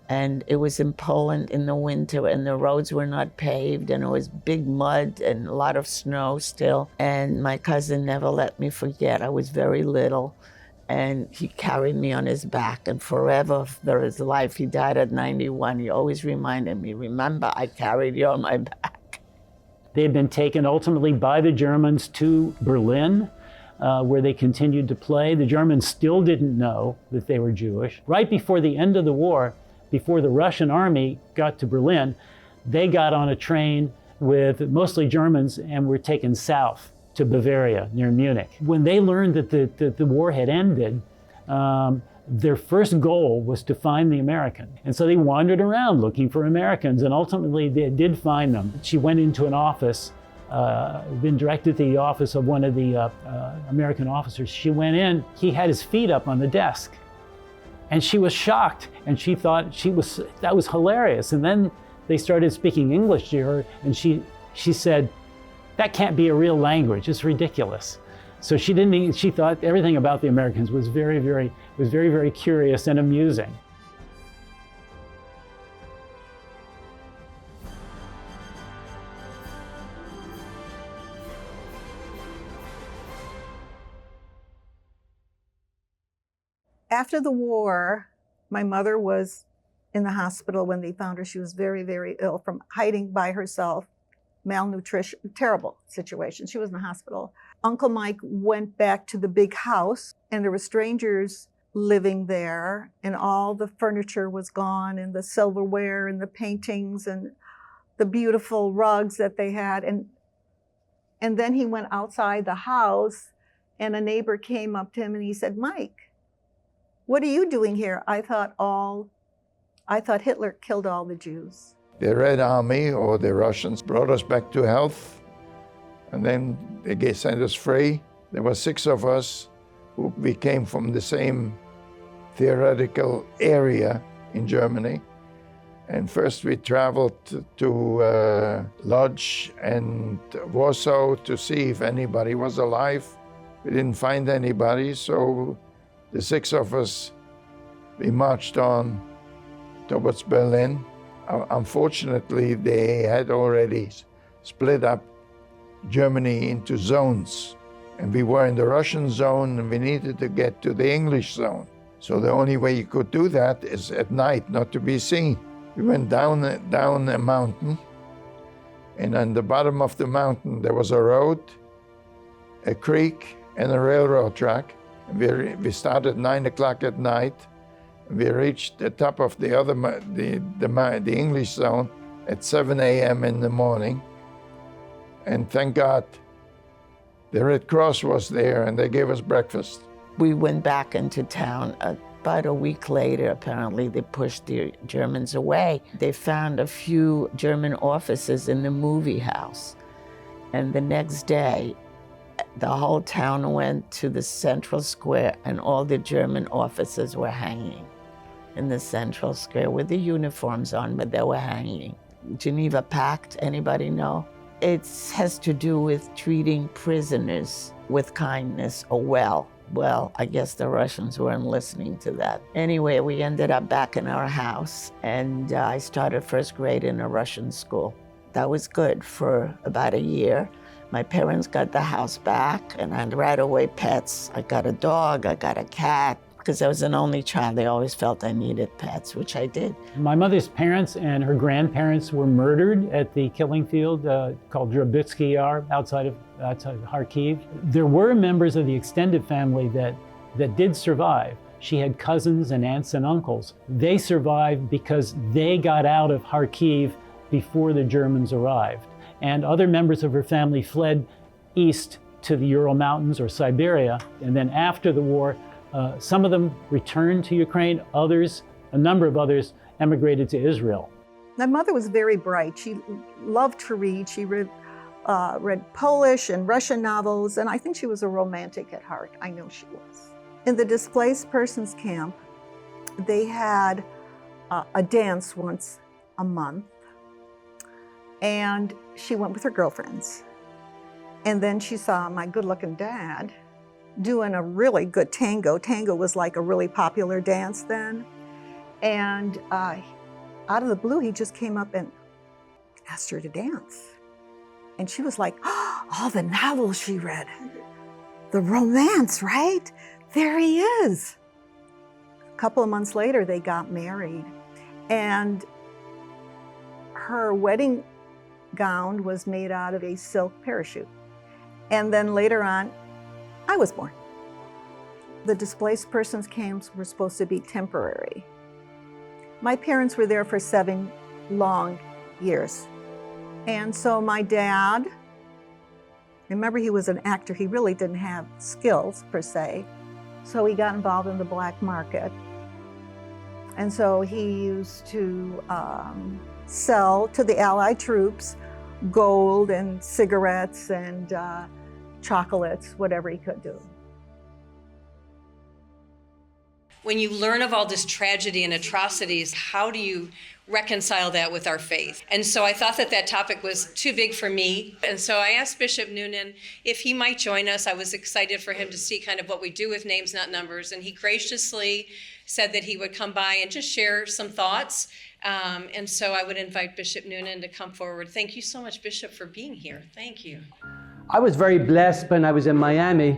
And it was in Poland in the winter, and the roads were not paved, and it was big mud and a lot of snow still. And my cousin never let me forget. I was very little, and he carried me on his back, and forever for his life. He died at 91. He always reminded me, remember, I carried you on my back. They had been taken ultimately by the Germans to Berlin, where they continued to play. The Germans still didn't know that they were Jewish. Right before the end of the war, before the Russian army got to Berlin, they got on a train with mostly Germans and were taken south to Bavaria, near Munich. When they learned that the war had ended, their first goal was to find the American. And so they wandered around looking for Americans, and ultimately they did find them. She went into an office, been directed to the office of one of the American officers. She went in, he had his feet up on the desk. And she was shocked, and she thought that was hilarious. And then they started speaking English to her, and she said, "That can't be a real language, it's ridiculous." So she thought everything about the Americans was very, very curious and amusing. After the war, my mother was in the hospital when they found her. She was very, very ill from hiding by herself, malnutrition, terrible situation. She was in the hospital. Uncle Mike went back to the big house, and there were strangers living there, and all the furniture was gone, and the silverware and the paintings and the beautiful rugs that they had. And then he went outside the house, and a neighbor came up to him and he said, "Mike, what are you doing here?" I thought Hitler killed all the Jews. The Red Army, or the Russians, brought us back to health, and then they sent us free. There were 6 of us we came from the same theoretical area in Germany. And first we traveled to Lodz and Warsaw to see if anybody was alive. We didn't find anybody, so the 6 of us, we marched on towards Berlin. Unfortunately, they had already split up Germany into zones. And we were in the Russian zone, and we needed to get to the English zone. So the only way you could do that is at night, not to be seen. We went down a mountain, and on the bottom of the mountain there was a road, a creek, and a railroad track. And we started 9 o'clock at night. We reached the top of the English zone at 7 a.m. in the morning. And thank God, the Red Cross was there, and they gave us breakfast. We went back into town. About a week later, apparently, they pushed the Germans away. They found a few German officers in the movie house. And the next day, the whole town went to the central square, and all the German officers were hanging in the central square with the uniforms on, but they were hanging. Geneva Pact, anybody know? It has to do with treating prisoners with kindness or well. Well, I guess the Russians weren't listening to that. Anyway, we ended up back in our house, and I started first grade in a Russian school. That was good for about a year. My parents got the house back, and I had right away pets. I got a dog, I got a cat. Because I was an only child, they always felt I needed pets, which I did. My mother's parents and her grandparents were murdered at the killing field called Drobitsky Yar outside of Kharkiv. There were members of the extended family that did survive. She had cousins and aunts and uncles. They survived because they got out of Kharkiv before the Germans arrived. And other members of her family fled east to the Ural Mountains or Siberia. And then after the war, some of them returned to Ukraine, a number of others emigrated to Israel. My mother was very bright. She loved to read. She read Polish and Russian novels, and I think she was a romantic at heart. I know she was. In the displaced persons camp, they had a dance once a month, and she went with her girlfriends. And then she saw my good-looking dad doing a really good tango. Tango was like a really popular dance then. And out of the blue, he just came up and asked her to dance. And she was like, oh, all the novels she read, the romance, right? There he is. A couple of months later, they got married. And her wedding gown was made out of a silk parachute. And then later on, I was born. The displaced persons camps were supposed to be temporary. My parents were there for 7 long years. And so my dad, remember he was an actor, he really didn't have skills per se. So he got involved in the black market. And so he used to sell to the Allied troops gold and cigarettes and chocolates, whatever he could do. When you learn of all this tragedy and atrocities, how do you reconcile that with our faith? And so I thought that topic was too big for me. And so I asked Bishop Noonan if he might join us. I was excited for him to see kind of what we do with Names Not Numbers. And he graciously said that he would come by and just share some thoughts. And so I would invite Bishop Noonan to come forward. Thank you so much, Bishop, for being here. Thank you. I was very blessed when I was in Miami,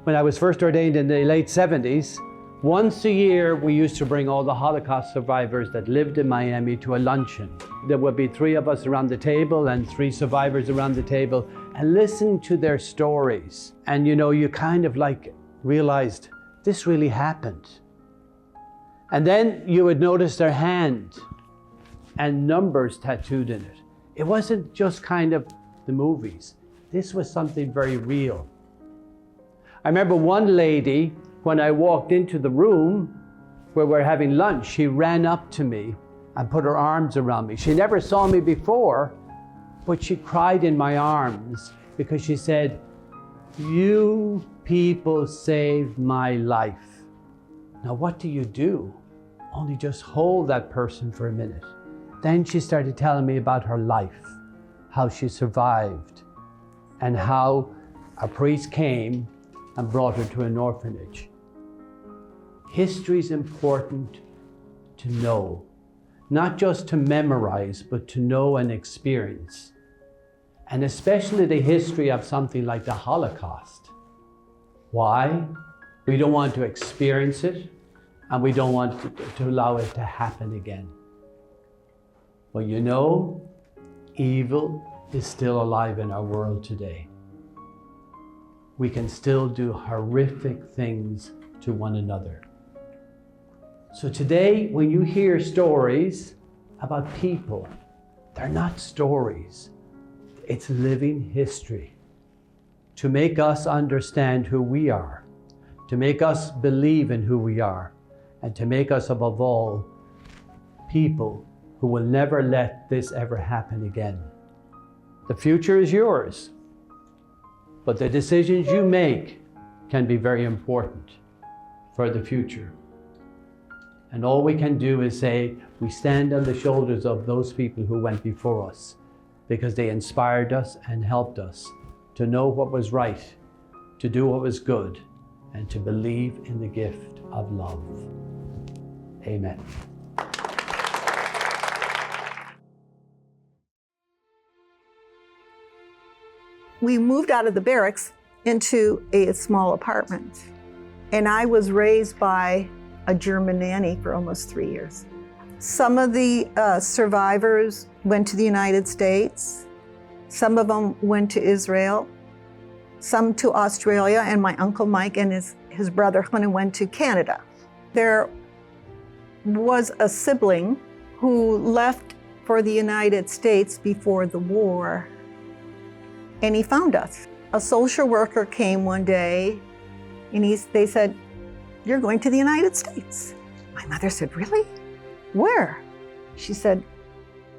when I was first ordained in the late 70s. Once a year, we used to bring all the Holocaust survivors that lived in Miami to a luncheon. There would be 3 of us around the table and 3 survivors around the table and listen to their stories. And you kind of like realized this really happened. And then you would notice their hand and numbers tattooed in it. It wasn't just kind of the movies. This was something very real. I remember one lady, when I walked into the room where we're having lunch, she ran up to me and put her arms around me. She never saw me before, but she cried in my arms because she said, "You people saved my life." Now, what do? Only just hold that person for a minute. Then she started telling me about her life, how she survived, and how a priest came and brought her to an orphanage. History is important to know, not just to memorize, but to know and experience. And especially the history of something like the Holocaust. Why? We don't want to experience it, and we don't want to allow it to happen again. But evil is still alive in our world today. We can still do horrific things to one another. So today, when you hear stories about people, they're not stories. It's living history to make us understand who we are, to make us believe in who we are, and to make us, above all, people who will never let this ever happen again. The future is yours, but the decisions you make can be very important for the future. And all we can do is say, we stand on the shoulders of those people who went before us because they inspired us and helped us to know what was right, to do what was good, and to believe in the gift of love. Amen. We moved out of the barracks into a small apartment. And I was raised by a German nanny for almost 3 years. Some of the survivors went to the United States. Some of them went to Israel, some to Australia, and my Uncle Mike and his brother Hunter went to Canada. There was a sibling who left for the United States before the war, and he found us. A social worker came one day, and they said, "You're going to the United States." My mother said, "Really? Where?" She said,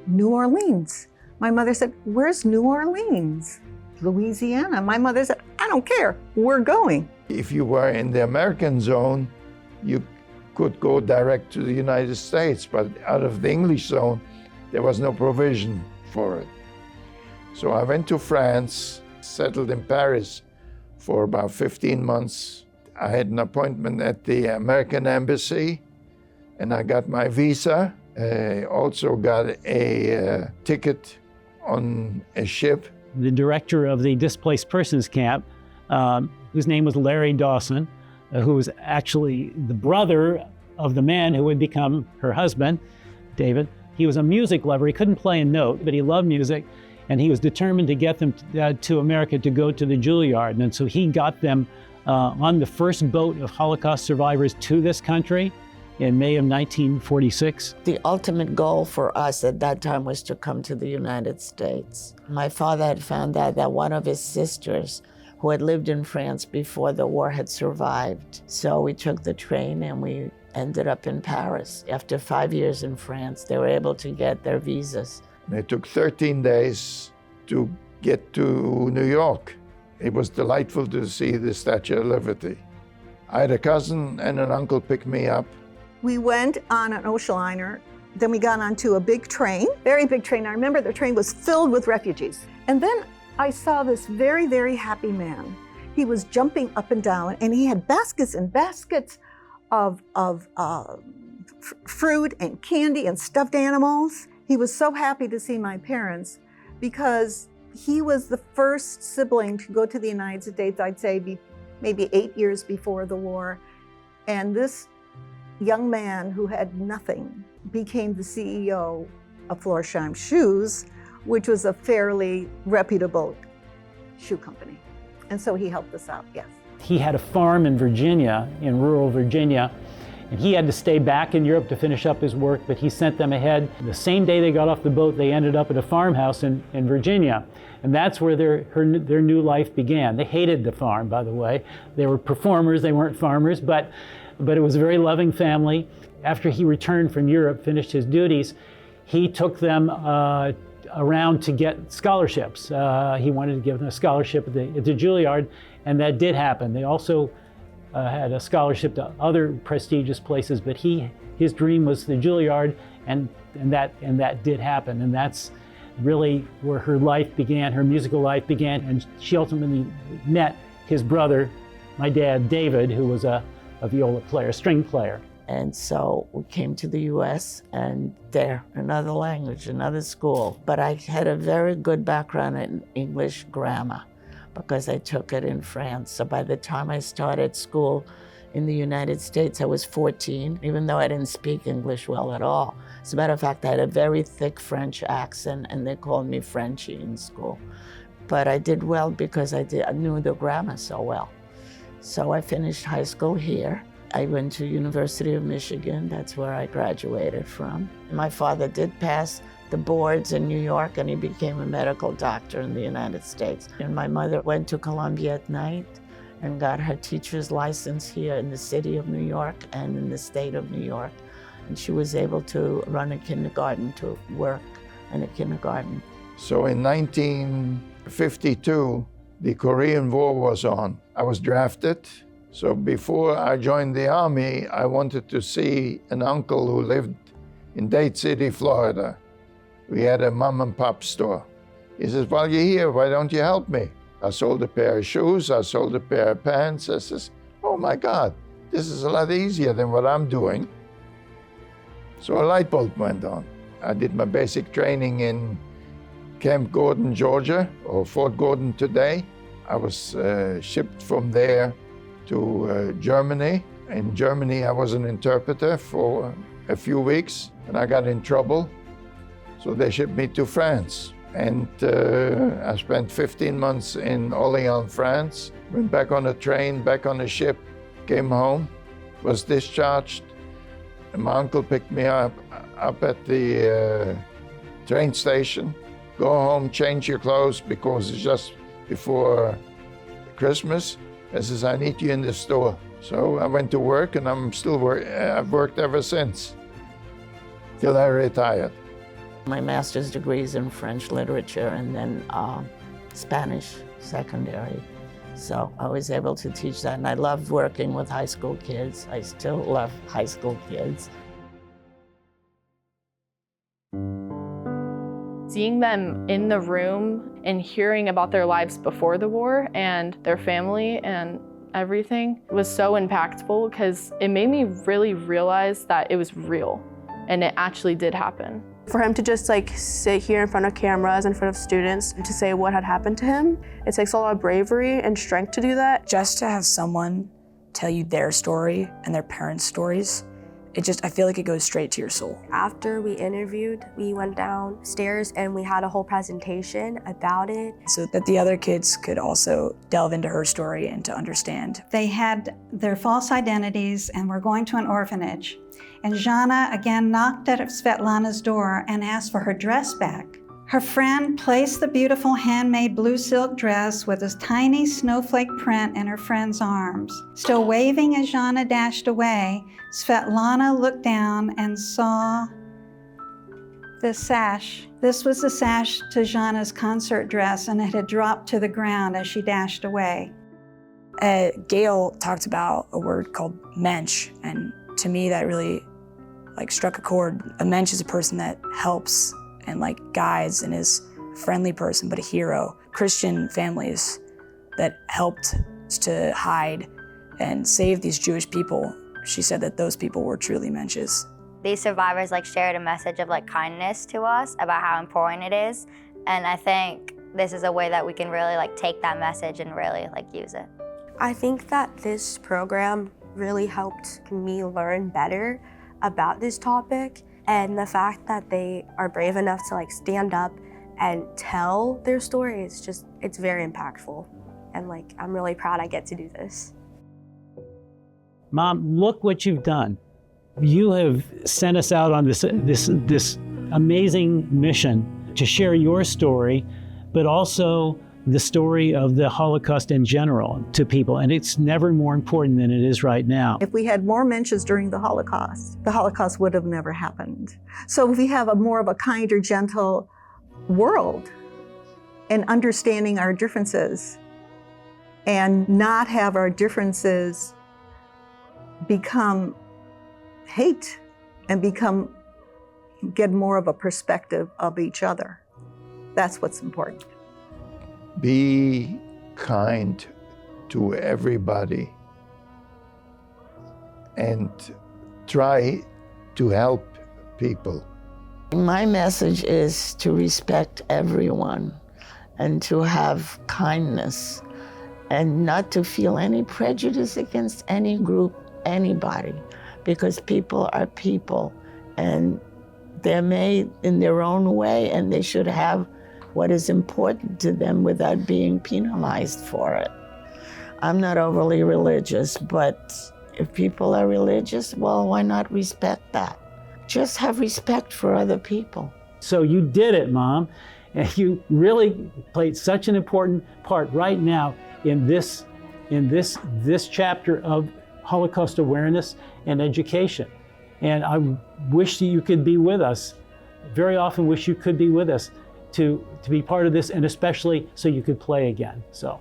"New Orleans." My mother said, "Where's New Orleans?" "Louisiana." My mother said, "I don't care, we're going." If you were in the American zone, you could go direct to the United States, but out of the English zone, there was no provision for it. So I went to France, settled in Paris for about 15 months. I had an appointment at the American Embassy, and I got my visa. I also got a ticket on a ship. The director of the displaced persons camp, whose name was Larry Dawson, who was actually the brother of the man who would become her husband, David. He was a music lover. He couldn't play a note, but he loved music, and he was determined to get them to America to go to the Juilliard. And so he got them on the first boat of Holocaust survivors to this country in May of 1946. The ultimate goal for us at that time was to come to the United States. My father had found out that one of his sisters, who had lived in France before the war, had survived. So we took the train and we ended up in Paris. After 5 years in France, they were able to get their visas. It took 13 days to get to New York. It was delightful to see the Statue of Liberty. I had a cousin and an uncle pick me up. We went on an ocean liner, then we got onto a big train, very big train. I remember the train was filled with refugees. And then I saw this very, very happy man. He was jumping up and down, and he had baskets and baskets of fruit and candy and stuffed animals. He was so happy to see my parents because he was the first sibling to go to the United States, I'd say maybe 8 years before the war. And this young man who had nothing became the CEO of Florsheim Shoes, which was a fairly reputable shoe company. And so he helped us out, yes. He had a farm in Virginia, in rural Virginia, and he had to stay back in Europe to finish up his work, but he sent them ahead. The same day they got off the boat, they ended up at a farmhouse in Virginia. And that's where their new life began. They hated the farm, by the way. They were performers, they weren't farmers, but it was a very loving family. After he returned from Europe, finished his duties, he took them around to get scholarships. He wanted to give them a scholarship at the Juilliard, and that did happen. They also had a scholarship to other prestigious places, but his dream was the Juilliard, and that did happen. And that's really where her life began, her musical life began, and she ultimately met his brother, my dad, David, who was a viola player, string player. And so we came to the US, and there, another language, another school. But I had a very good background in English grammar because I took it in France. So by the time I started school in the United States, I was 14, even though I didn't speak English well at all. As a matter of fact, I had a very thick French accent, and they called me Frenchie in school. But I did well because I knew the grammar so well. So I finished high school here. I went to University of Michigan. That's where I graduated from. My father did pass the boards in New York, and he became a medical doctor in the United States. And my mother went to Columbia at night and got her teacher's license here in the city of New York and in the state of New York. And she was able to run a kindergarten, to work in a kindergarten. So in 1952, the Korean War was on. I was drafted. So before I joined the Army, I wanted to see an uncle who lived in Dade City, Florida. We had a mom and pop store. He says, "Well, you're here, why don't you help me?" I sold a pair of shoes, I sold a pair of pants. I says, oh my God, this is a lot easier than what I'm doing. So a light bulb went on. I did my basic training in Camp Gordon, Georgia, or Fort Gordon today. I was shipped from there to Germany. In Germany, I was an interpreter for a few weeks, and I got in trouble. So they shipped me to France. And I spent 15 months in Orléans, France. Went back on a train, back on a ship, came home, was discharged. And my uncle picked me up at the train station. Go home, change your clothes because it's just before Christmas. He says, I need you in the store. So I went to work, and I'm still I've worked ever since, till I retired. My master's degree is in French literature and then Spanish secondary. So I was able to teach that, and I loved working with high school kids. I still love high school kids. Seeing them in the room and hearing about their lives before the war and their family and everything was so impactful because it made me really realize that it was real and it actually did happen. For him to just like sit here in front of cameras, in front of students, to say what had happened to him, it takes a lot of bravery and strength to do that. Just to have someone tell you their story and their parents' stories, I feel like it goes straight to your soul. After we interviewed, we went downstairs and we had a whole presentation about it. So that the other kids could also delve into her story and to understand. They had their false identities and were going to an orphanage. And Zhana again knocked at Svetlana's door and asked for her dress back. Her friend placed the beautiful handmade blue silk dress with a tiny snowflake print in her friend's arms. Still waving as Zhana dashed away, Svetlana looked down and saw the sash. This was the sash to Zhana's concert dress, and it had dropped to the ground as she dashed away. Gail talked about a word called mensch, and to me that really struck a chord. A mensch is a person that helps and guides and is a friendly person, but a hero. Christian families that helped to hide and save these Jewish people, she said that those people were truly mensches. These survivors shared a message of kindness to us about how important it is, and I think this is a way that we can really take that message and really use it. I think that this program really helped me learn better about this topic, and the fact that they are brave enough to stand up and tell their story is it's very impactful. And I'm really proud I get to do this. Mom, look what you've done. You have sent us out on this amazing mission to share your story, but also the story of the Holocaust in general to people, and it's never more important than it is right now. If we had more mensches during the Holocaust would have never happened. So if we have more of a kinder, gentle world and understanding our differences and not have our differences become hate and get more of a perspective of each other. That's what's important. Be kind to everybody and try to help people. My message is to respect everyone and to have kindness and not to feel any prejudice against any group, anybody, because people are people and they're made in their own way and they should have what is important to them without being penalized for it. I'm not overly religious, but if people are religious, well, why not respect that? Just have respect for other people. So you did it, Mom, and you really played such an important part right now in this chapter of Holocaust awareness and education. And I wish that you could be with us. Very often wish you could be with us to be part of this, and especially so you could play again. So